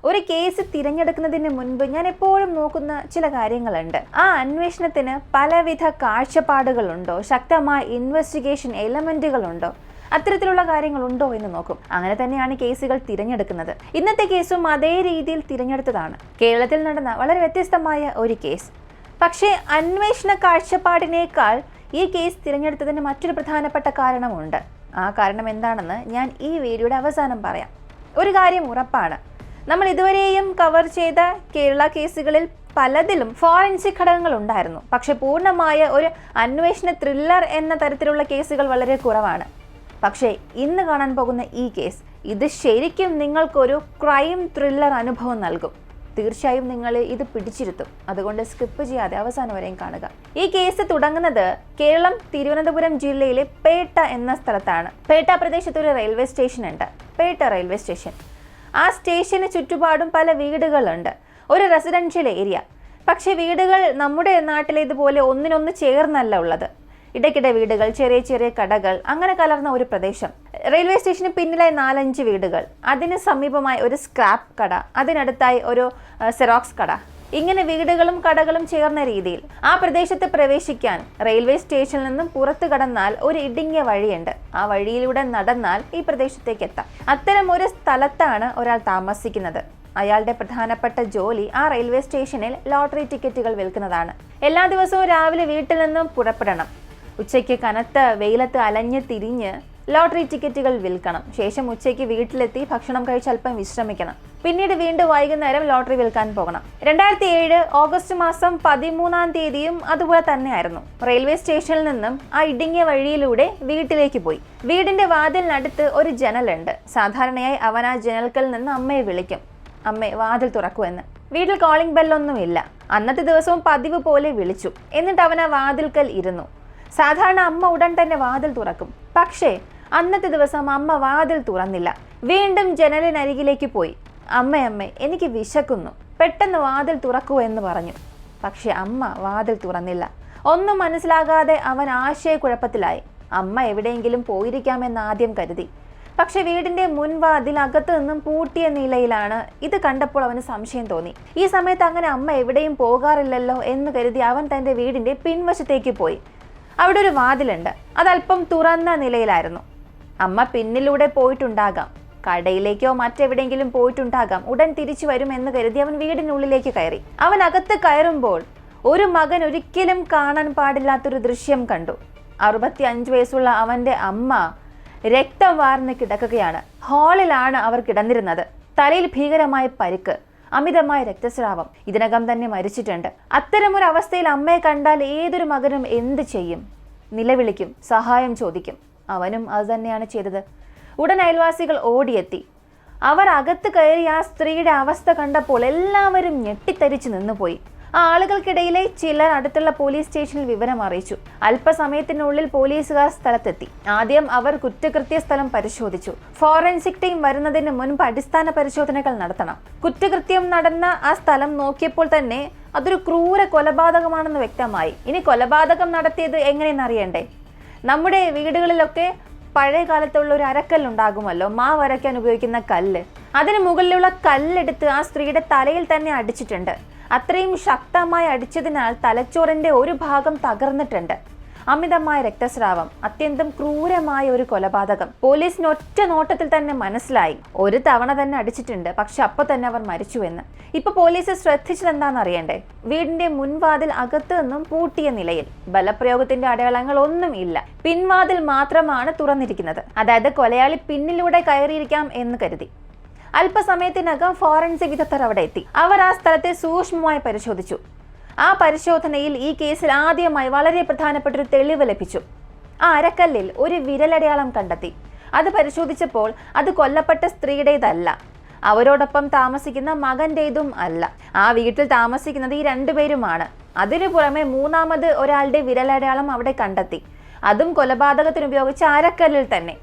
ഒരു കേസ് തിരഞ്ഞെടുക്കുന്നതിന് മുൻപ് ഞാൻ എപ്പോഴും നോക്കുന്ന ചില കാര്യങ്ങളുണ്ട്. ആ അന്വേഷണത്തിന് പലവിധ കാഴ്ചപ്പാടുകളുണ്ടോ, ശക്തമായ ഇൻവെസ്റ്റിഗേഷൻ എലമെന്റുകളുണ്ടോ, അത്തരത്തിലുള്ള കാര്യങ്ങളുണ്ടോ എന്ന് നോക്കും. അങ്ങനെ തന്നെയാണ് കേസുകൾ തിരഞ്ഞെടുക്കുന്നത്. ഇന്നത്തെ കേസും അതേ രീതിയിൽ തിരഞ്ഞെടുത്തതാണ്. കേരളത്തിൽ നടന്ന വളരെ വ്യത്യസ്തമായ ഒരു കേസ്. പക്ഷേ അന്വേഷണ കാഴ്ചപ്പാടിനേക്കാൾ ഈ കേസ് തിരഞ്ഞെടുത്തതിന് മറ്റൊരു പ്രധാനപ്പെട്ട കാരണമുണ്ട്. ആ കാരണം എന്താണെന്ന് ഞാൻ ഈ വീഡിയോയുടെ അവസാനം പറയാം. ഒരു കാര്യം ഉറപ്പാണ്, നമ്മൾ ഇതുവരെയും കവർ ചെയ്ത കേരള കേസുകളിൽ പലതിലും ഫോറൻസിക് ഘടകങ്ങൾ ഉണ്ടായിരുന്നു. പക്ഷെ പൂർണ്ണമായ ഒരു അന്വേഷണ ത്രില്ലർ എന്ന തരത്തിലുള്ള കേസുകൾ വളരെ കുറവാണ്. പക്ഷേ ഇന്ന് കാണാൻ പോകുന്ന ഈ കേസ്, ഇത് ശരിക്കും നിങ്ങൾക്കൊരു ക്രൈം ത്രില്ലർ അനുഭവം നൽകും. തീർച്ചയായും നിങ്ങൾ ഇത് പിടിച്ചിരുത്തും. അതുകൊണ്ട് സ്കിപ്പ് ചെയ്യാതെ അവസാനം വരെയും കാണുക. ഈ കേസ് തുടങ്ങുന്നത് കേരളം തിരുവനന്തപുരം ജില്ലയിലെ പേട്ട എന്ന സ്ഥലത്താണ്. പേട്ട പ്രദേശത്ത് ഒരു റെയിൽവേ സ്റ്റേഷൻ ഉണ്ട്, പേട്ട റെയിൽവേ സ്റ്റേഷൻ. ആ സ്റ്റേഷന് ചുറ്റുപാടും പല വീടുകളുണ്ട്, ഒരു റെസിഡൻഷ്യൽ ഏരിയ. പക്ഷേ വീടുകൾ നമ്മുടെ നാട്ടിലേതുപോലെ ഒന്നിനൊന്ന് ചേർന്നല്ല ഉള്ളത്. ഇടയ്ക്കിടെ വീടുകൾ, ചെറിയ ചെറിയ കടകൾ, അങ്ങനെ കലർന്ന ഒരു പ്രദേശം. റെയിൽവേ സ്റ്റേഷന് പിന്നിലായി 4-5 വീടുകൾ, അതിന് സമീപമായി ഒരു സ്ക്രാപ്പ് കട, അതിനടുത്തായി ഒരു സെറോക്സ് കട. ഇങ്ങനെ വീടുകളും കടകളും ചേർന്ന രീതിയിൽ ആ പ്രദേശത്ത് പ്രവേശിക്കാൻ റെയിൽവേ സ്റ്റേഷനിൽ നിന്നും പുറത്തു കടന്നാൽ ഒരു ഇടുങ്ങിയ വഴിയുണ്ട്. ആ വഴിയിലൂടെ നടന്നാൽ ഈ പ്രദേശത്തേക്ക് എത്താം. അത്തരം ഒരു സ്ഥലത്താണ് ഒരാൾ താമസിക്കുന്നത്. അയാളുടെ പ്രധാനപ്പെട്ട ജോലി ആ റെയിൽവേ സ്റ്റേഷനിൽ ലോട്ടറി ടിക്കറ്റുകൾ വിൽക്കുന്നതാണ്. എല്ലാ ദിവസവും രാവിലെ വീട്ടിൽ നിന്നും പുറപ്പെടണം. ഉച്ചയ്ക്ക് കനത്ത വെയിലത്ത് അലഞ്ഞ് തിരിഞ്ഞ് ലോട്ടറി ടിക്കറ്റുകൾ വിൽക്കണം. ശേഷം ഉച്ചയ്ക്ക് വീട്ടിലെത്തി ഭക്ഷണം കഴിച്ച് അല്പം വിശ്രമിക്കണം. പിന്നീട് വീണ്ടും വൈകുന്നേരം ലോട്ടറി വിൽക്കാൻ പോകണം. 2007 ഓഗസ്റ്റ് മാസം 13-ാം തീയതിയും അതുപോലെ തന്നെയായിരുന്നു. റെയിൽവേ സ്റ്റേഷനിൽ നിന്നും ആ ഇടുങ്ങിയ വഴിയിലൂടെ വീട്ടിലേക്ക് പോയി. വീടിന്റെ വാതിലിനടുത്ത് ഒരു ജനലുണ്ട്. സാധാരണയായി അവൻ ആ ജനൽക്കൽ നിന്ന് അമ്മയെ വിളിക്കും, അമ്മേ വാതിൽ തുറക്കൂ എന്ന്. വീട്ടിൽ കോളിംഗ് ബെല്ലൊന്നുമില്ല. അന്നത്തെ ദിവസവും പതിവ് പോലെ വിളിച്ചു. എന്നിട്ട് അവൻ ആ വാതിൽക്കൽ ഇരുന്നു. സാധാരണ അമ്മ ഉടൻ തന്നെ വാതിൽ തുറക്കും. പക്ഷേ അന്നത്തെ ദിവസം അമ്മ വാതിൽ തുറന്നില്ല. വീണ്ടും ജനലിനരികിലേക്ക് പോയി. അമ്മ എനിക്ക് വിശക്കുന്നു, പെട്ടെന്ന് വാതിൽ തുറക്കൂ എന്ന് പറഞ്ഞു. പക്ഷെ അമ്മ വാതിൽ തുറന്നില്ല. ഒന്നും മനസ്സിലാകാതെ അവൻ ആശയക്കുഴപ്പത്തിലായി. അമ്മ എവിടെയെങ്കിലും പോയിരിക്കാമെന്ന് ആദ്യം കരുതി. പക്ഷെ വീടിന്റെ മുൻവാതിൽ അകത്തു നിന്നും പൂട്ടിയ നിലയിലാണ്. ഇത് കണ്ടപ്പോൾ അവന് സംശയം തോന്നി. ഈ സമയത്ത് അങ്ങനെ അമ്മ എവിടെയും പോകാറില്ലല്ലോ എന്ന് കരുതി അവൻ തന്റെ വീടിന്റെ പിൻവശത്തേക്ക് പോയി. അവിടെ ഒരു വാതിലുണ്ട്, അതല്പം തുറന്ന നിലയിലായിരുന്നു. അമ്മ പിന്നിലൂടെ പോയിട്ടുണ്ടാകാം, കടയിലേക്കോ മറ്റെവിടെയെങ്കിലും പോയിട്ടുണ്ടാകാം. ഉടൻ തിരിച്ചു വരുമെന്ന് കരുതി അവൻ വീടിനുള്ളിലേക്ക് കയറി. അവൻ അകത്ത് കയറുമ്പോൾ ഒരു മകൻ ഒരിക്കലും കാണാൻ പാടില്ലാത്തൊരു ദൃശ്യം കണ്ടു. 65 വയസ്സുള്ള അവന്റെ അമ്മ രക്തം വാർന്ന് കിടക്കുകയാണ്. ഹാളിലാണ് അവർ കിടന്നിരുന്നത്. തലയിൽ ഭീകരമായ പരിക്ക്, അമിതമായ രക്തസ്രാവം, ഇതിനകം തന്നെ മരിച്ചിട്ടുണ്ട്. അത്തരമൊരു അവസ്ഥയിൽ അമ്മയെ കണ്ടാൽ ഏതൊരു മകനും എന്ത് ചെയ്യും? നിലവിളിക്കും, സഹായം ചോദിക്കും. അവനും അത് തന്നെയാണ് ചെയ്തത്. ഉടൻ അയൽവാസികൾ ഓടിയെത്തി. അവർ അകത്ത് കയറി ആ സ്ത്രീയുടെ അവസ്ഥ കണ്ടപ്പോൾ എല്ലാവരും ഞെട്ടിത്തരിച്ചു നിന്നുപോയി. ആ ആളുകൾക്കിടയിലെ ചിലർ അടുത്തുള്ള പോലീസ് സ്റ്റേഷനിൽ വിവരം അറിയിച്ചു. അല്പസമയത്തിനുള്ളിൽ പോലീസുകാർ സ്ഥലത്തെത്തി. ആദ്യം അവർ കുറ്റകൃത്യ സ്ഥലം പരിശോധിച്ചു. ഫോറൻസിക് ടീം വരുന്നതിന് മുൻപ് അടിസ്ഥാന പരിശോധനകൾ നടത്തണം. കുറ്റകൃത്യം നടന്ന ആ സ്ഥലം നോക്കിയപ്പോൾ തന്നെ അതൊരു ക്രൂര കൊലപാതകമാണെന്ന് വ്യക്തമായി. ഇനി കൊലപാതകം നടത്തിയത് എങ്ങനെയെന്നറിയണ്ടേ? നമ്മുടെ വീടുകളിലൊക്കെ പഴയ കാലത്തുള്ള ഒരു അരക്കല്ലുണ്ടാകുമല്ലോ, മാവ് അരയ്ക്കാൻ ഉപയോഗിക്കുന്ന കല്ല്. അതിന് മുകളിലുള്ള കല്ലെടുത്ത് ആ സ്ത്രീയുടെ തലയിൽ തന്നെ അടിച്ചിട്ടുണ്ട്. അത്രയും ശക്തമായി അടിച്ചതിനാൽ തലച്ചോറിന്റെ ഒരു ഭാഗം തകർന്നിട്ടുണ്ട്. അമിതമായ രക്തസ്രാവം, അത്യന്തം ക്രൂരമായ ഒരു കൊലപാതകം. പോലീസിന് ഒറ്റ നോട്ടത്തിൽ തന്നെ മനസ്സിലായി. ഒരു തവണ തന്നെ അടിച്ചിട്ടുണ്ട്, പക്ഷെ അപ്പൊ തന്നെ അവർ മരിച്ചുവെന്ന്. ഇപ്പൊ പോലീസ് ശ്രദ്ധിച്ചതെന്താണെന്ന് അറിയണ്ടേ? വീടിന്റെ മുൻവാതിൽ അകത്തു നിന്നും പൂട്ടിയ നിലയിൽ, ബലപ്രയോഗത്തിന്റെ അടയാളങ്ങൾ ഒന്നും ഇല്ല. പിൻവാതിൽ മാത്രമാണ് തുറന്നിരിക്കുന്നത്. അതായത് കൊലയാളി പിന്നിലൂടെ കയറിയിരിക്കാം എന്ന് കരുതി. അല്പസമയത്തിനകം ഫോറൻസിക് വിദഗ്ധർ അവിടെ എത്തി. അവർ ആ സ്ഥലത്തെ സൂക്ഷ്മമായി പരിശോധിച്ചു. ആ പരിശോധനയിൽ ഈ കേസിൽ ആദ്യമായി വളരെ പ്രധാനപ്പെട്ട ഒരു തെളിവ് ലഭിച്ചു. ആ അരക്കല്ലിൽ ഒരു വിരലടയാളം കണ്ടെത്തി. അത് പരിശോധിച്ചപ്പോൾ അത് കൊല്ലപ്പെട്ട സ്ത്രീയുടേതല്ല, അവരോടൊപ്പം താമസിക്കുന്ന മകന്റേതും അല്ല. ആ വീട്ടിൽ താമസിക്കുന്നത് ഈ 2 പേരുമാണ്. അതിനു പുറമെ മൂന്നാമത് ഒരാളുടെ വിരലടയാളം അവിടെ കണ്ടെത്തി. അതും കൊലപാതകത്തിന് ഉപയോഗിച്ച അരക്കല്ലിൽ തന്നെ.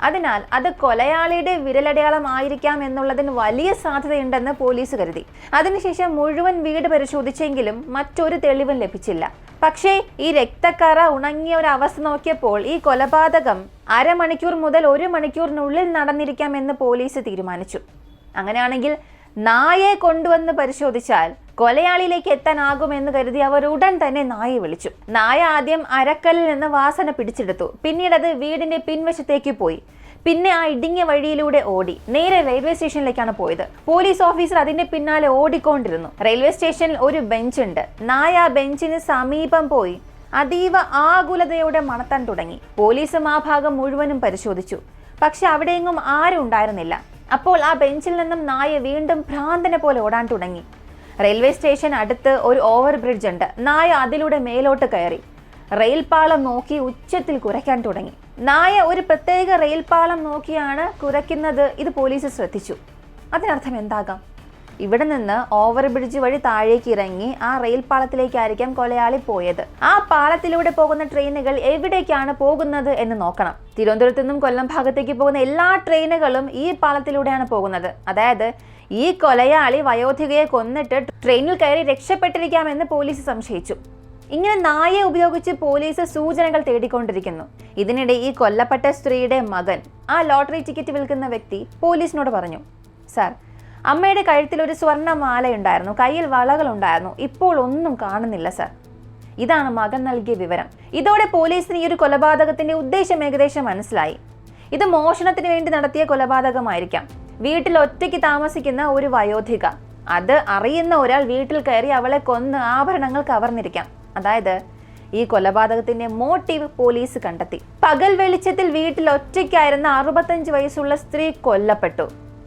അതിനാൽ അത് കൊലയാളിയുടെ വിരലടയാളം ആയിരിക്കാം എന്നുള്ളതിന് വലിയ സാധ്യതയുണ്ടെന്ന് പോലീസ് കരുതി. അതിനുശേഷം മുഴുവൻ വീട് പരിശോധിച്ചെങ്കിലും മറ്റൊരു തെളിവും ലഭിച്ചില്ല. പക്ഷേ ഈ രക്തക്കറ ഉണങ്ങിയ ഒരു അവസ്ഥ നോക്കിയപ്പോൾ ഈ കൊലപാതകം അരമണിക്കൂർ മുതൽ 1 മണിക്കൂറിനുള്ളിൽ നടന്നിരിക്കാം എന്ന് പോലീസ് തീരുമാനിച്ചു. അങ്ങനെയാണെങ്കിൽ നായയെ കൊണ്ടുവന്ന് പരിശോധിച്ചാൽ കൊലയാളിയിലേക്ക് എത്താനാകുമെന്ന് കരുതി അവർ ഉടൻ തന്നെ നായയെ വിളിച്ചു. നായ ആദ്യം അരക്കല്ലിൽ നിന്ന് വാസന പിടിച്ചെടുത്തു. പിന്നീട് അത് വീടിന്റെ പിൻവശത്തേക്ക് പോയി. പിന്നെ ആ ഇടുങ്ങിയ വഴിയിലൂടെ ഓടി നേരെ റെയിൽവേ സ്റ്റേഷനിലേക്കാണ് പോയത്. പോലീസ് ഓഫീസർ അതിന്റെ പിന്നാലെ ഓടിക്കൊണ്ടിരുന്നു. റെയിൽവേ സ്റ്റേഷനിൽ ഒരു ബെഞ്ച് ഉണ്ട്. നായ ആ ബെഞ്ചിന് സമീപം പോയി അതീവ ആകുലതയോടെ മണത്താൻ തുടങ്ങി. പോലീസും ആ ഭാഗം മുഴുവനും പരിശോധിച്ചു. പക്ഷെ അവിടെയെങ്ങും ആരും ഉണ്ടായിരുന്നില്ല. അപ്പോൾ ആ ബെഞ്ചിൽ നിന്നും നായ വീണ്ടും ഭ്രാന്തനെ പോലെ ഓടാൻ തുടങ്ങി. റെയിൽവേ സ്റ്റേഷൻ അടുത്ത് ഒരു ഓവർ ബ്രിഡ്ജ് ഉണ്ട്. നായ അതിലൂടെ മേലോട്ട് കയറി റെയിൽ പാളം നോക്കി ഉച്ചത്തിൽ കുരയ്ക്കാൻ തുടങ്ങി. നായ ഒരു പ്രത്യേക റെയിൽ പാളം നോക്കിയാണ് കുരയ്ക്കുന്നത്. ഇത് പോലീസ് ശ്രദ്ധിച്ചു. അതിനർത്ഥം എന്താകാം? ഇവിടെ നിന്ന് ഓവർ ബ്രിഡ്ജ് വഴി താഴേക്ക് ഇറങ്ങി ആ റെയിൽ പാളത്തിലേക്കായിരിക്കാം കൊലയാളി പോയത്. ആ പാളത്തിലൂടെ പോകുന്ന ട്രെയിനുകൾ എവിടേക്കാണ് പോകുന്നത് എന്ന് നോക്കണം. തിരുവനന്തപുരത്തു നിന്നും കൊല്ലം ഭാഗത്തേക്ക് പോകുന്ന എല്ലാ ട്രെയിനുകളും ഈ പാളത്തിലൂടെയാണ് പോകുന്നത്. അതായത് ഈ കൊലയാളി വയോധികയെ കൊന്നിട്ട് ട്രെയിനിൽ കയറി രക്ഷപ്പെട്ടിരിക്കാമെന്ന് പോലീസ് സംശയിച്ചു. ഇങ്ങനെ നായയെ ഉപയോഗിച്ച് പോലീസ് സൂചനകൾ തേടിക്കൊണ്ടിരിക്കുന്നു. ഇതിനിടെ ഈ കൊല്ലപ്പെട്ട സ്ത്രീയുടെ മകൻ, ആ ലോട്ടറി ടിക്കറ്റ് വിൽക്കുന്ന വ്യക്തി, പോലീസിനോട് പറഞ്ഞു, സാർ, അമ്മയുടെ കഴുത്തിൽ ഒരു സ്വർണ്ണമാലയുണ്ടായിരുന്നു, കയ്യിൽ വളകളുണ്ടായിരുന്നു, ഇപ്പോൾ ഒന്നും കാണുന്നില്ല സാർ. ഇതാണ് മകൻ നൽകിയ വിവരം. ഇതോടെ പോലീസിന് ഈ ഒരു കൊലപാതകത്തിന്റെ ഉദ്ദേശം ഏകദേശം മനസ്സിലായി. ഇത് മോഷണത്തിന് വേണ്ടി നടത്തിയ കൊലപാതകമായിരിക്കാം. വീട്ടിൽ ഒറ്റയ്ക്ക് താമസിക്കുന്ന ഒരു വയോധിക, അത് അറിയുന്ന ഒരാൾ വീട്ടിൽ കയറി അവളെ കൊന്ന് ആഭരണങ്ങൾ കവർന്നിരിക്കാം. അതായത് ഈ കൊലപാതകത്തിന്റെ മോട്ടീവ് പോലീസ് കണ്ടെത്തി. പകൽ വെളിച്ചത്തിൽ വീട്ടിൽ ഒറ്റയ്ക്കായിരുന്ന 65 വയസ്സുള്ള സ്ത്രീ കൊല്ലപ്പെട്ടു.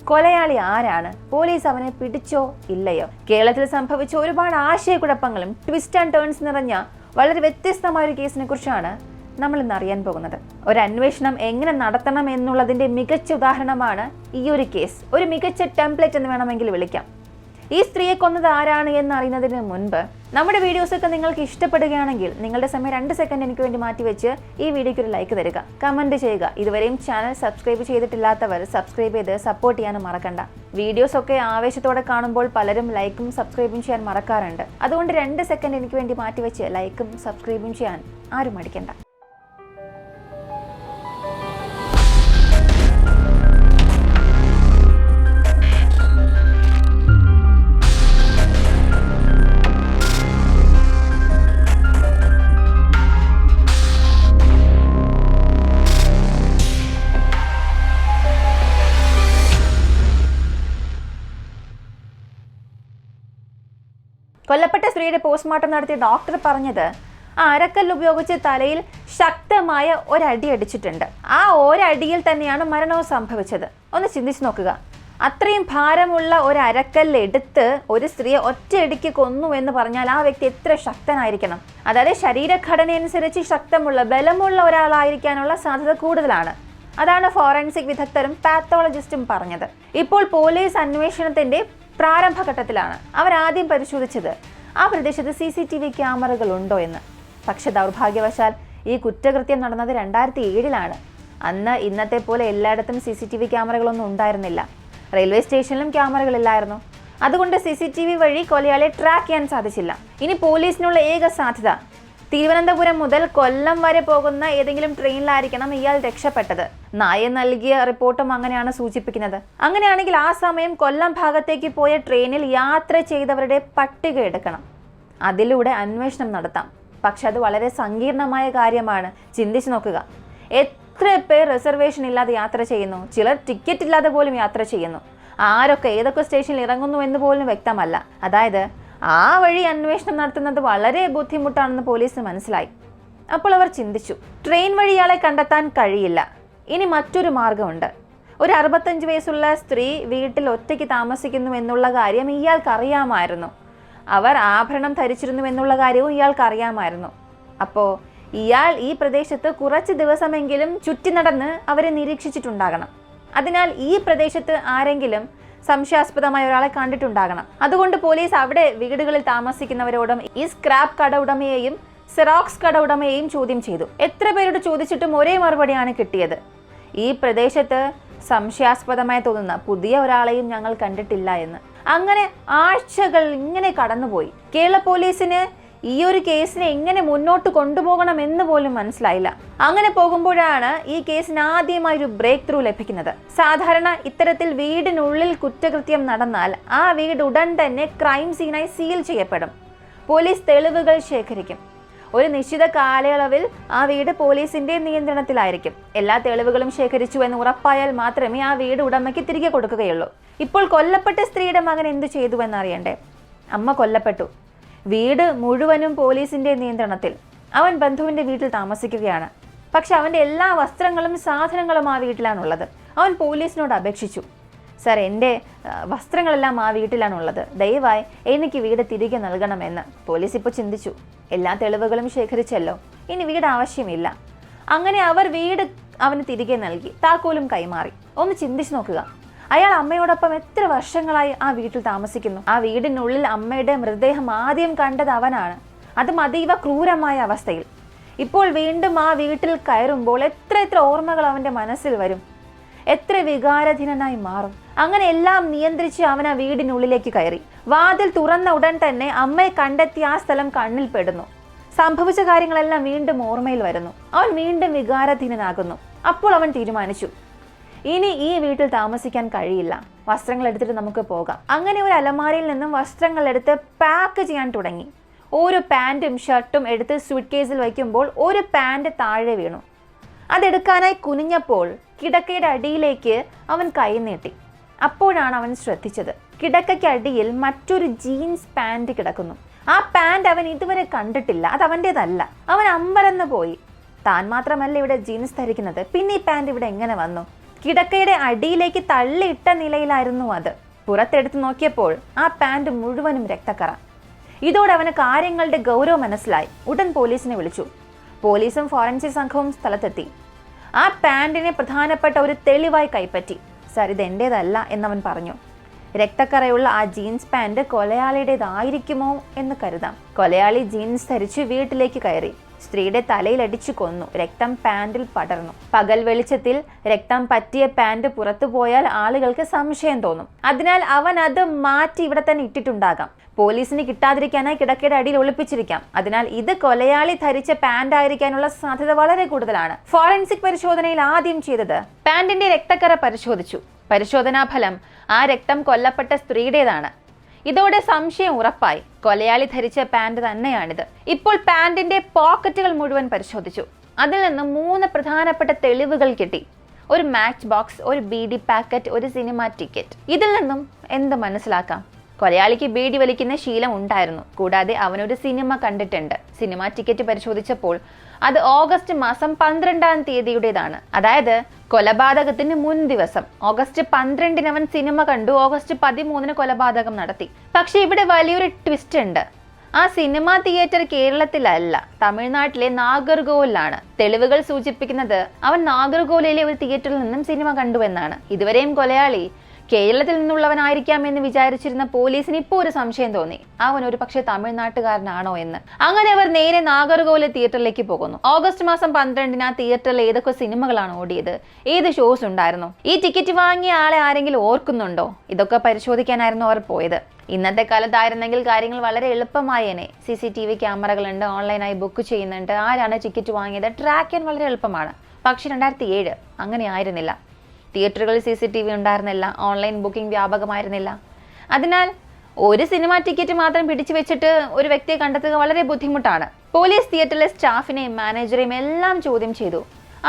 കൊലയാളി ആരാണ്? പോലീസ് അവനെ പിടിച്ചോ ഇല്ലയോ? കേരളത്തിൽ സംഭവിച്ച ഒരുപാട് ആശയക്കുഴപ്പങ്ങളും ട്വിസ്റ്റ് ആൻഡ് ടേൺസ് നിറഞ്ഞ വളരെ വ്യത്യസ്തമായ ഒരു കേസിനെ കുറിച്ചാണ് നമ്മൾ ഇന്ന് അറിയാൻ പോകുന്നത്. ഒരു അന്വേഷണം എങ്ങനെ നടത്തണം എന്നുള്ളതിന്റെ മികച്ച ഉദാഹരണമാണ് ഈ ഒരു കേസ്. ഒരു മികച്ച ടെംപ്ലേറ്റ് എന്ന് വേണമെങ്കിൽ വിളിക്കാം. ഈ സ്ത്രീയെ കൊന്നത് ആരാണ് എന്ന് അറിയുന്നതിന് മുൻപ് നമ്മുടെ വീഡിയോസൊക്കെ നിങ്ങൾക്ക് ഇഷ്ടപ്പെടുകയാണെങ്കിൽ നിങ്ങളുടെ സമയം 2 സെക്കൻഡ് എനിക്ക് വേണ്ടി മാറ്റിവെച്ച് ഈ വീഡിയോയ്ക്ക് ഒരു ലൈക്ക് തരിക, കമന്റ് ചെയ്യുക. ഇതുവരെയും ചാനൽ സബ്സ്ക്രൈബ് ചെയ്തിട്ടില്ലാത്തവർ സബ്സ്ക്രൈബ് ചെയ്ത് സപ്പോർട്ട് ചെയ്യാനും മറക്കണ്ട. വീഡിയോസൊക്കെ ആവേശത്തോടെ കാണുമ്പോൾ പലരും ലൈക്കും സബ്സ്ക്രൈബും ചെയ്യാൻ മറക്കാറുണ്ട്. അതുകൊണ്ട് 2 സെക്കൻഡ് എനിക്ക് വേണ്ടി മാറ്റിവെച്ച് ലൈക്കും സബ്സ്ക്രൈബും ചെയ്യാൻ ആരും മടിക്കണ്ട. കൊല്ലപ്പെട്ട സ്ത്രീയുടെ പോസ്റ്റ്മോർട്ടം നടത്തിയ ഡോക്ടർ പറഞ്ഞത് ആ അരക്കല്ല് ഉപയോഗിച്ച് തലയിൽ ശക്തമായ ഒരടി അടിച്ചിട്ടുണ്ട്. ആ ഒരടിയിൽ തന്നെയാണ് മരണവും സംഭവിച്ചത്. ഒന്ന് ചിന്തിച്ചു നോക്കുക. അത്രയും ഭാരമുള്ള ഒരു അരക്കല്ല് എടുത്ത് ഒരു സ്ത്രീയെ ഒറ്റയടിക്ക് കൊന്നു എന്ന് പറഞ്ഞാൽ ആ വ്യക്തി എത്ര ശക്തനായിരിക്കണം? അതായത് ശരീരഘടന അനുസരിച്ച് ശക്തമുള്ള ബലമുള്ള ഒരാളായിരിക്കാനുള്ള സാധ്യത കൂടുതലാണ്. അതാണ് ഫോറൻസിക് വിദഗ്ധരും പാത്തോളജിസ്റ്റും പറഞ്ഞത്. ഇപ്പോൾ പോലീസ് അന്വേഷണത്തിന്റെ പ്രാരംഭഘട്ടത്തിലാണ്. അവരാദ്യം പരിശോധിച്ചത് ആ പ്രദേശത്ത് CCTV ക്യാമറകൾ ഉണ്ടോ എന്ന്. പക്ഷെ ദൗർഭാഗ്യവശാൽ ഈ കുറ്റകൃത്യം നടന്നത് 2007 അന്ന് ഇന്നത്തെ പോലെ എല്ലായിടത്തും CCTV ക്യാമറകളൊന്നും ഉണ്ടായിരുന്നില്ല. റെയിൽവേ സ്റ്റേഷനിലും ക്യാമറകളില്ലായിരുന്നു. അതുകൊണ്ട് CCTV വഴി കൊലയാളിയെ ട്രാക്ക് ചെയ്യാൻ സാധിച്ചില്ല. ഇനി പോലീസിനുള്ള ഏക സാധ്യത തിരുവനന്തപുരം മുതൽ കൊല്ലം വരെ പോകുന്ന ഏതെങ്കിലും ട്രെയിനിലായിരിക്കണം ഇയാൾ രക്ഷപ്പെട്ടത്. നായ നൽകിയ റിപ്പോർട്ടും അങ്ങനെയാണ് സൂചിപ്പിക്കുന്നത്. അങ്ങനെയാണെങ്കിൽ ആ സമയം കൊല്ലം ഭാഗത്തേക്ക് പോയ ട്രെയിനിൽ യാത്ര ചെയ്തവരുടെ പട്ടിക എടുക്കണം. അതിലൂടെ അന്വേഷണം നടത്താം. പക്ഷെ അത് വളരെ സങ്കീർണമായ കാര്യമാണ്. ചിന്തിച്ചു നോക്കുക. എത്ര പേർ റിസർവേഷൻ ഇല്ലാതെ യാത്ര ചെയ്യുന്നു? ചിലർ ടിക്കറ്റ് ഇല്ലാതെ പോലും യാത്ര ചെയ്യുന്നു. ആരൊക്കെ ഏതൊക്കെ സ്റ്റേഷനിൽ ഇറങ്ങുന്നു എന്ന് പോലും വ്യക്തമല്ല. അതായത് ആ വഴി അന്വേഷണം നടത്തുന്നത് വളരെ ബുദ്ധിമുട്ടാണെന്ന് പോലീസ് മനസ്സിലായി. അപ്പോൾ അവർ ചിന്തിച്ചു, ട്രെയിൻ വഴി ഇയാളെ കണ്ടെത്താൻ കഴിയില്ല. ഇനി മറ്റൊരു മാർഗമുണ്ട്. ഒരു 65 വയസ്സുള്ള സ്ത്രീ വീട്ടിൽ ഒറ്റയ്ക്ക് താമസിക്കുന്നു എന്നുള്ള കാര്യം ഇയാൾക്കറിയാമായിരുന്നു. അവർ ആഭരണം ധരിച്ചിരുന്നു എന്നുള്ള കാര്യവും ഇയാൾക്കറിയാമായിരുന്നു. അപ്പോൾ ഇയാൾ ഈ പ്രദേശത്ത് കുറച്ച് ദിവസമെങ്കിലും ചുറ്റി നടന്ന് അവരെ നിരീക്ഷിച്ചിട്ടുണ്ടാകണം. അതിനാൽ ഈ പ്രദേശത്ത് ആരെങ്കിലും സംശയാസ്പദമായ ഒരാളെ കണ്ടിട്ടുണ്ടാകണം. അതുകൊണ്ട് പോലീസ് അവിടെ വീടുകളിൽ താമസിക്കുന്നവരോടും ഈ സ്ക്രാപ്പ് കട ഉടമയെയും സെറോക്സ് കട ഉടമയെയും ചോദ്യം ചെയ്തു. എത്ര പേരോട് ചോദിച്ചിട്ടും ഒരേ മറുപടിയാണ് കിട്ടിയത്. ഈ പ്രദേശത്ത് സംശയാസ്പദമായി തോന്നുന്ന പുതിയ ഒരാളെയും ഞങ്ങൾ കണ്ടിട്ടില്ല എന്ന്. അങ്ങനെ ആഴ്ചകൾ ഇങ്ങനെ കടന്നുപോയി. കേരള പോലീസിന് ഈ ഒരു കേസിനെ എങ്ങനെ മുന്നോട്ട് കൊണ്ടുപോകണം എന്ന് പോലും മനസ്സിലായില്ല. അങ്ങനെ പോകുമ്പോഴാണ് ഈ കേസിന് ആദ്യമായി ഒരു ബ്രേക്ക് ത്രൂ ലഭിക്കുന്നത്. സാധാരണ ഇത്തരത്തിൽ വീടിനുള്ളിൽ കുറ്റകൃത്യം നടന്നാൽ ആ വീട് ഉടൻ തന്നെ ക്രൈം സീനായി സീൽ ചെയ്യപ്പെടും. പോലീസ് തെളിവുകൾ ശേഖരിക്കും. ഒരു നിശ്ചിത കാലയളവിൽ ആ വീട് പോലീസിന്റെ നിയന്ത്രണത്തിലായിരിക്കും. എല്ലാ തെളിവുകളും ശേഖരിച്ചു എന്ന് ഉറപ്പായാൽ മാത്രമേ ആ വീട് ഉടമയ്ക്ക് തിരികെ കൊടുക്കുകയുള്ളൂ. ഇപ്പോൾ കൊല്ലപ്പെട്ട സ്ത്രീയുടെ മകൻ എന്തു ചെയ്തു എന്നറിയണ്ടേ? അമ്മ കൊല്ലപ്പെട്ടു. വീട് മുഴുവനും പോലീസിന്റെ നിയന്ത്രണത്തിൽ. അവൻ ബന്ധുവിന്റെ വീട്ടിൽ താമസിക്കുകയാണ്. പക്ഷെ അവന്റെ എല്ലാ വസ്ത്രങ്ങളും സാധനങ്ങളും ആ വീട്ടിലാണുള്ളത്. അവൻ പോലീസിനോട് അപേക്ഷിച്ചു, സർ, എൻ്റെ വസ്ത്രങ്ങളെല്ലാം ആ വീട്ടിലാണുള്ളത്, ദയവായി എനിക്ക് വീട് തിരികെ നൽകണമെന്ന്. പോലീസ് ഇപ്പോൾ ചിന്തിച്ചു, എല്ലാ തെളിവുകളും ശേഖരിച്ചല്ലോ, ഇനി വീട് ആവശ്യമില്ല. അങ്ങനെ അവർ വീട് അവന് തിരികെ നൽകി, താക്കോലും കൈമാറി. ഒന്ന് ചിന്തിച്ചു നോക്കുക, അയാൾ അമ്മയോടൊപ്പം എത്ര വർഷങ്ങളായി ആ വീട്ടിൽ താമസിക്കുന്നു. ആ വീടിനുള്ളിൽ അമ്മയുടെ മൃതദേഹം ആദ്യം കണ്ടത് അവനാണ്, അതും അതീവ ക്രൂരമായ അവസ്ഥയിൽ. ഇപ്പോൾ വീണ്ടും ആ വീട്ടിൽ കയറുമ്പോൾ എത്ര ഓർമ്മകൾ അവൻ്റെ മനസ്സിൽ വരും, എത്ര വികാരധീനനായി മാറും. അങ്ങനെ എല്ലാം നിയന്ത്രിച്ച് അവൻ ആ വീടിനുള്ളിലേക്ക് കയറി. വാതിൽ തുറന്ന ഉടൻ തന്നെ അമ്മയെ കണ്ടെത്തി ആ സ്ഥലം കണ്ണിൽ പെടുന്നു. സംഭവിച്ച കാര്യങ്ങളെല്ലാം വീണ്ടും ഓർമ്മയിൽ വരുന്നു. അവൻ വീണ്ടും വികാരധീനനാകുന്നു. അപ്പോൾ അവൻ തീരുമാനിച്ചു, ഇനി ഈ വീട്ടിൽ താമസിക്കാൻ കഴിയില്ല, വസ്ത്രങ്ങൾ എടുത്തിട്ട് നമുക്ക് പോകാം. അങ്ങനെ ഒരു അലമാരയിൽ നിന്നും വസ്ത്രങ്ങൾ എടുത്ത് പാക്ക് ചെയ്യാൻ തുടങ്ങി. ഓരോ പാൻറ്റും ഷർട്ടും എടുത്ത് സ്യൂട്ട് കേസിൽ വയ്ക്കുമ്പോൾ ഒരു പാൻറ് താഴെ വീണു. അതെടുക്കാനായി കുനിഞ്ഞപ്പോൾ കിടക്കയുടെ അടിയിലേക്ക് അവൻ കൈ നീട്ടി. അപ്പോഴാണ് അവൻ ശ്രദ്ധിച്ചത്, കിടക്കയ്ക്കടിയിൽ മറ്റൊരു ജീൻസ് പാൻറ് കിടക്കുന്നു. ആ പാൻറ് അവൻ ഇതുവരെ കണ്ടിട്ടില്ല, അത് അവൻ്റേതല്ല. അവൻ അമ്പരന്ന് പോയി. താൻ മാത്രമല്ല ഇവിടെ ജീൻസ് ധരിക്കുന്നത്, പിന്നെ ഈ പാൻറ് ഇവിടെ എങ്ങനെ വന്നു? കിടക്കയുടെ അടിയിലേക്ക് തള്ളിയിട്ട നിലയിലായിരുന്നു അത്. പുറത്തെടുത്ത് നോക്കിയപ്പോൾ ആ പാൻറ് മുഴുവനും രക്തക്കറ. ഇതോടെ അവന് കാര്യങ്ങളുടെ ഗൗരവം മനസ്സിലായി. ഉടൻ പോലീസിനെ വിളിച്ചു. പോലീസും ഫോറൻസിക് സംഘവും സ്ഥലത്തെത്തി. ആ പാൻറിനെ പ്രധാനപ്പെട്ട ഒരു തെളിവായി കൈപ്പറ്റി. സർ, ഇത് എൻ്റേതല്ല എന്നവൻ പറഞ്ഞു. രക്തക്കറയുള്ള ആ ജീൻസ് പാൻറ് കൊലയാളിയുടേതായിരിക്കുമോ എന്ന് കരുതാം. കൊലയാളി ജീൻസ് ധരിച്ച് വീട്ടിലേക്ക് കയറി. സ്ത്രീയുടെ തലയിലടിച്ചു കൊന്നു. രക്തം പാൻറിൽ പടർന്നു. പകൽ വെളിച്ചത്തിൽ രക്തം പറ്റിയ പാൻറ് പുറത്തു പോയാൽ ആളുകൾക്ക് സംശയം തോന്നും. അതിനാൽ അവൻ അത് മാറ്റി ഇവിടെ തന്നെ ഇട്ടിട്ടുണ്ടാകാം. പോലീസിന് കിട്ടാതിരിക്കാനായി കിടക്കയുടെ അടിയിൽ ഒളിപ്പിച്ചിരിക്കാം. അതിനാൽ ഇത് കൊലയാളി ധരിച്ച പാൻറ് ആയിരിക്കാനുള്ള സാധ്യത വളരെ കൂടുതലാണ്. ഫോറൻസിക് പരിശോധനയിൽ ആദ്യം ചെയ്തത് പാൻറിന്റെ രക്തക്കറ പരിശോധിച്ചു. പരിശോധനാ ഫലം ആ രക്തം കൊല്ലപ്പെട്ട സ്ത്രീയുടേതാണ്. ഇതോടെ സംശയം ഉറപ്പായി, കൊലയാളി ധരിച്ച പാൻറ് തന്നെയാണിത്. ഇപ്പോൾ പാൻറിന്റെ പോക്കറ്റുകൾ മുഴുവൻ പരിശോധിച്ചു. അതിൽ നിന്നും 3 പ്രധാനപ്പെട്ട തെളിവുകൾ കിട്ടി. ഒരു മാച്ച് ബോക്സ്, ഒരു ബീഡി പാക്കറ്റ്, ഒരു സിനിമ ടിക്കറ്റ്. ഇതിൽ നിന്നും എന്ത് മനസ്സിലാക്കാം? കൊലയാളിക്ക് ബീഡി വലിക്കുന്ന ശീലം ഉണ്ടായിരുന്നു. കൂടാതെ അവനൊരു സിനിമ കണ്ടിട്ടുണ്ട്. സിനിമ ടിക്കറ്റ് പരിശോധിച്ചപ്പോൾ അത് ഓഗസ്റ്റ് മാസം 12-ാം തീയതിയുടേതാണ്. അതായത് കൊലപാതകത്തിന് മുൻ ദിവസം. ഓഗസ്റ്റ് 12-ന് അവൻ സിനിമ കണ്ടു. ഓഗസ്റ്റ് 13-ന് കൊലപാതകം നടത്തി. പക്ഷെ ഇവിടെ വലിയൊരു ട്വിസ്റ്റ് ഉണ്ട്. ആ സിനിമാ തിയേറ്റർ കേരളത്തിലല്ല, തമിഴ്നാട്ടിലെ നാഗർകോവിലാണ്. തെളിവുകൾ സൂചിപ്പിക്കുന്നത് അവൻ നാഗർകോവിലിലെ ഒരു തിയേറ്ററിൽ നിന്നും സിനിമ കണ്ടുവെന്നാണ്. ഇതുവരെയും കൊലയാളി കേരളത്തിൽ നിന്നുള്ളവനായിരിക്കാം എന്ന് വിചാരിച്ചിരുന്ന പോലീസിന് ഇപ്പോൾ ഒരു സംശയം തോന്നി, അവൻ ഒരു പക്ഷേ തമിഴ്നാട്ടുകാരനാണോ എന്ന്. അങ്ങനെ അവർ നേരെ നാഗർകോവിലെ തിയേറ്ററിലേക്ക് പോകുന്നു. ഓഗസ്റ്റ് മാസം 12-ന് ആ തിയേറ്ററിൽ ഏതൊക്കെ സിനിമകളാണ് ഓടിയത്, ഏത് ഷോസ് ഉണ്ടായിരുന്നു, ഈ ടിക്കറ്റ് വാങ്ങിയ ആളെ ആരെങ്കിലും ഓർക്കുന്നുണ്ടോ, ഇതൊക്കെ പരിശോധിക്കാനായിരുന്നു അവർ പോയത്. ഇന്നത്തെ കാലത്തായിരുന്നെങ്കിൽ കാര്യങ്ങൾ വളരെ എളുപ്പമായേനെ. CCTV ക്യാമറകളുണ്ട്, ഓൺലൈനായി ബുക്ക് ചെയ്യുന്നുണ്ട്, ആരാണ് ടിക്കറ്റ് വാങ്ങിയത് ട്രാക്ക് ചെയ്യാൻ വളരെ എളുപ്പമാണ്. പക്ഷെ 2007 അങ്ങനെ ആയിരുന്നില്ല. തിയേറ്ററുകളിൽ CCTV ഉണ്ടായിരുന്നില്ല, ഓൺലൈൻ ബുക്കിംഗ് വ്യാപകമായിരുന്നില്ല. അതിനാൽ ഒരു സിനിമ ടിക്കറ്റ് മാത്രം പിടിച്ചു വെച്ചിട്ട് ഒരു വ്യക്തിയെ കണ്ടെത്തുക വളരെ ബുദ്ധിമുട്ടാണ്. പോലീസ് തിയേറ്ററിലെ സ്റ്റാഫിനെയും മാനേജറെയും എല്ലാം ചോദ്യം ചെയ്തു.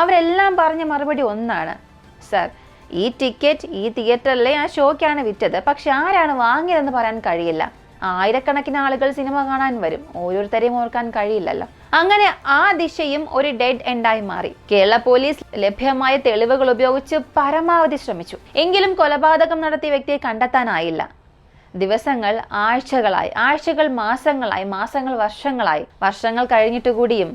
അവരെല്ലാം പറഞ്ഞ മറുപടി ഒന്നാണ്, സർ, ഈ ടിക്കറ്റ് ഈ തിയേറ്ററിലെ ആ ഷോയ്ക്കാണ് വിറ്റത്, പക്ഷെ ആരാണ് വാങ്ങിയതെന്ന് പറയാൻ കഴിയില്ല. ആയിരക്കണക്കിന് ആളുകൾ സിനിമ കാണാൻ വരും, ഓരോരുത്തരെയും ഓർക്കാൻ കഴിയില്ലല്ലോ. അങ്ങനെ ആ ദിശയും ഒരു ഡെഡ് എൻഡായി മാറി. കേരള പോലീസ് ലഭ്യമായ തെളിവുകൾ ഉപയോഗിച്ച് പരമാവധി ശ്രമിച്ചു. എങ്കിലും കൊലപാതകം നടത്തിയ വ്യക്തിയെ കണ്ടെത്താനായില്ല. ദിവസങ്ങൾ ആഴ്ചകളായി, ആഴ്ചകൾ മാസങ്ങളായി, മാസങ്ങൾ വർഷങ്ങളായി. വർഷങ്ങൾ കഴിഞ്ഞിട്ട് കൂടിയും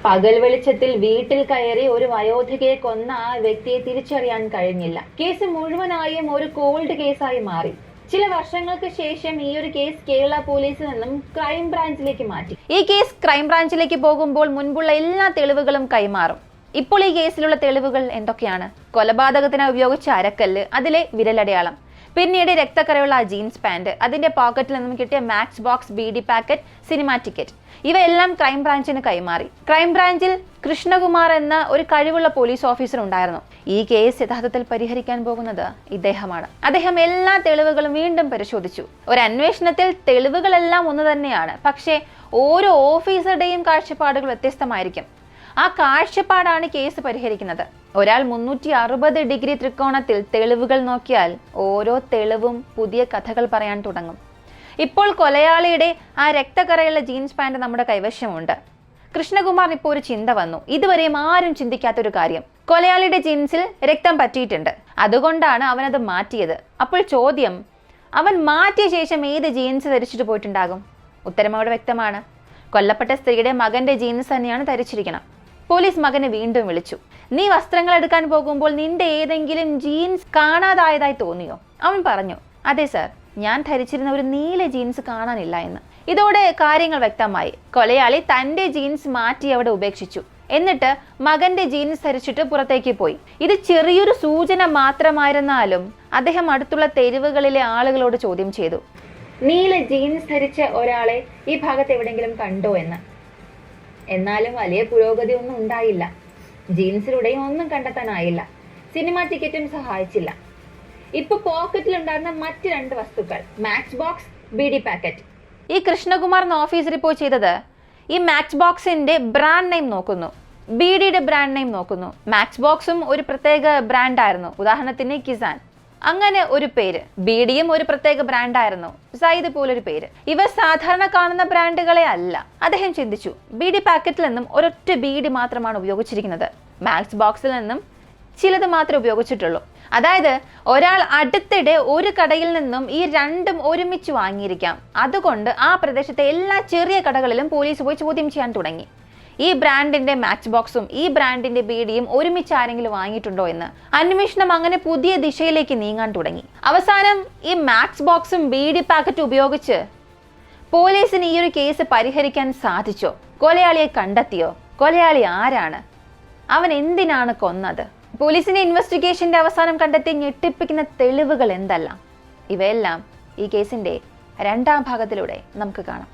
പകൽ വെളിച്ചത്തിൽ വീട്ടിൽ കയറി ഒരു വയോധികയെ കൊന്ന ആ വ്യക്തിയെ തിരിച്ചറിയാൻ കഴിഞ്ഞില്ല. കേസ് മുഴുവനായും ഒരു കോൾഡ് കേസായി മാറി. ചില വർഷങ്ങൾക്ക് ശേഷം ഈ ഒരു കേസ് കേരള പോലീസിൽ നിന്നും ക്രൈം ബ്രാഞ്ചിലേക്ക് മാറ്റി. ഈ കേസ് ക്രൈം ബ്രാഞ്ചിലേക്ക് പോകുമ്പോൾ മുൻപുള്ള എല്ലാ തെളിവുകളും കൈമാറും. ഇപ്പോൾ ഈ കേസിലുള്ള തെളിവുകൾ എന്തൊക്കെയാണ്? കൊലപാതകത്തിന് ഉപയോഗിച്ച അരക്കല്ല്, അതിലെ വിരലടയാളം, പിന്നീട് രക്തക്കറയുള്ള ആ ജീൻസ് പാന്റ്, അതിന്റെ പോക്കറ്റിൽ നിന്നും കിട്ടിയ matchbox beedi packet, cinema ticket, ഇവയെല്ലാം ക്രൈംബ്രാഞ്ചിന് കൈമാറി. ക്രൈംബ്രാഞ്ചിൽ കൃഷ്ണകുമാർ എന്ന ഒരു കഴിവുള്ള പോലീസ് ഓഫീസർ ഉണ്ടായിരുന്നു. ഈ കേസ് യഥാർത്ഥത്തിൽ പരിഹരിക്കാൻ പോകുന്നത് ഇദ്ദേഹമാണ്. അദ്ദേഹം എല്ലാ തെളിവുകളും വീണ്ടും പരിശോധിച്ചു. ഒരു അന്വേഷണത്തിൽ തെളിവുകളെല്ലാം ഒന്ന് തന്നെയാണ്, പക്ഷേ ഓരോ ഓഫീസറുടെയും കാഴ്ചപ്പാടുകൾ വ്യത്യസ്തമായിരിക്കും. ആ കാഴ്ചപ്പാടാണ് കേസ് പരിഹരിക്കുന്നത്. ഒരാൾ 360 ഡിഗ്രി ത്രികോണത്തിൽ തെളിവുകൾ നോക്കിയാൽ ഓരോ തെളിവും പുതിയ കഥകൾ പറയാൻ തുടങ്ങും. ഇപ്പോൾ കൊലയാളിയുടെ ആ രക്തക്കറയുള്ള ജീൻസ് പാന്റ് നമ്മുടെ കൈവശമുണ്ട്. കൃഷ്ണകുമാറിന് ഇപ്പോൾ ഒരു ചിന്ത വന്നു. ഇതുവരെയും ആരും ചിന്തിക്കാത്തൊരു കാര്യം. കൊലയാളിയുടെ ജീൻസിൽ രക്തം പറ്റിയിട്ടുണ്ട്, അതുകൊണ്ടാണ് അവനത് മാറ്റിയത്. അപ്പോൾ ചോദ്യം, അവൻ മാറ്റിയ ശേഷം ഏത് ജീൻസ് ധരിച്ചിട്ട് പോയിട്ടുണ്ടാകും? ഉത്തരം അവിടെ വ്യക്തമാണ്. കൊല്ലപ്പെട്ട സ്ത്രീയുടെ മകന്റെ ജീൻസ് തന്നെയാണ് ധരിച്ചിരിക്കണം. പോലീസ് മകനെ വീണ്ടും വിളിച്ചു. നീ വസ്ത്രങ്ങൾ എടുക്കാൻ പോകുമ്പോൾ നിന്റെ ഏതെങ്കിലും ജീൻസ് കാണാതായതായി തോന്നിയോ? അവൻ പറഞ്ഞു, അതെ സർ, ഞാൻ ധരിച്ചിരുന്ന ഒരു നീല ജീൻസ് കാണാനില്ല എന്ന്. ഇതോടെ കാര്യങ്ങൾ വ്യക്തമായി. കൊലയാളി തന്റെ ജീൻസ് മാറ്റി അവിടെ ഉപേക്ഷിച്ചു. എന്നിട്ട് മകന്റെ ജീൻസ് ധരിച്ചിട്ട് പുറത്തേക്ക് പോയി. ഇത് ചെറിയൊരു സൂചന മാത്രമായിരുന്നാലും അദ്ദേഹം അടുത്തുള്ള തെരുവുകളിലെ ആളുകളോട് ചോദ്യം ചെയ്തു, നീല ജീൻസ് ധരിച്ച ഒരാളെ ഈ ഭാഗത്ത് എവിടെയെങ്കിലും കണ്ടോ എന്ന്. എന്നാലും വലിയ പുരോഗതി ഒന്നും ഉണ്ടായില്ല. ജീൻസിലൂടെയും ഒന്നും കണ്ടെത്താനായില്ല. സിനിമ ടിക്കറ്റും സഹായിച്ചില്ല. ഇപ്പൊ പോക്കറ്റിലുണ്ടായിരുന്ന മറ്റ് 2 വസ്തുക്കൾ, മാക്സ് ബോക്സ്, ബീഡി പാക്കറ്റ്. ഈ കൃഷ്ണകുമാർ എന്ന ഓഫീസർ ഇപ്പോൾ ചെയ്തത്, ഈ മാക്സ് ബോക്സിന്റെ ബ്രാൻഡ് നെയിം നോക്കുന്നു, ബീഡിയുടെ ബ്രാൻഡ് നെയിം നോക്കുന്നു. മാക്സ് ബോക്സും ഒരു പ്രത്യേക ബ്രാൻഡായിരുന്നു, ഉദാഹരണത്തിന് കിസാൻ, അങ്ങനെ ഒരു പേര്. ബീഡിയും ഒരു പ്രത്യേക ബ്രാൻഡായിരുന്നു, സൈദ് പോലൊരു പേര്. ഇവ സാധാരണ കാണുന്ന ബ്രാൻഡുകളെ അല്ല. അദ്ദേഹം ചിന്തിച്ചു, ബീഡി പാക്കറ്റിൽ നിന്നും ഒരൊറ്റ ബീഡി മാത്രമാണ് ഉപയോഗിച്ചിരിക്കുന്നത്, മാക്സ് ബോക്സിൽ നിന്നും ചിലത് മാത്രമേ ഉപയോഗിച്ചിട്ടുള്ളൂ. അതായത് ഒരാൾ അടുത്തിടെ ഒരു കടയിൽ നിന്നും ഈ രണ്ടും ഒരുമിച്ച് വാങ്ങിയിരിക്കാം. അതുകൊണ്ട് ആ പ്രദേശത്തെ എല്ലാ ചെറിയ കടകളിലും പോലീസ് പോയി ചോദ്യം ചെയ്യാൻ തുടങ്ങി. ഈ ബ്രാൻഡിന്റെ മാക്സ് ബോക്സും ഈ ബ്രാൻഡിന്റെ ബീഡിയും ഒരുമിച്ച് ആരെങ്കിലും വാങ്ങിയിട്ടുണ്ടോ എന്ന്. അന്വേഷണം അങ്ങനെ പുതിയ ദിശയിലേക്ക് നീങ്ങാൻ തുടങ്ങി. അവസാനം ഈ മാക്സ് ബോക്സും ബീഡി പാക്കറ്റും ഉപയോഗിച്ച് പോലീസിന് ഈ ഒരു കേസ് പരിഹരിക്കാൻ സാധിച്ചോ? കൊലയാളിയെ കണ്ടെത്തിയോ? കൊലയാളി ആരാണ്? അവൻ എന്തിനാണ് കൊന്നത്? പോലീസിന്റെ ഇൻവെസ്റ്റിഗേഷന്റെ അവസാനം കണ്ടെത്തി ഞെട്ടിപ്പിക്കുന്ന തെളിവുകൾ എന്തെല്ലാം? ഇവയെല്ലാം ഈ കേസിന്റെ 2ാം ഭാഗത്തിലൂടെ നമുക്ക് കാണാം.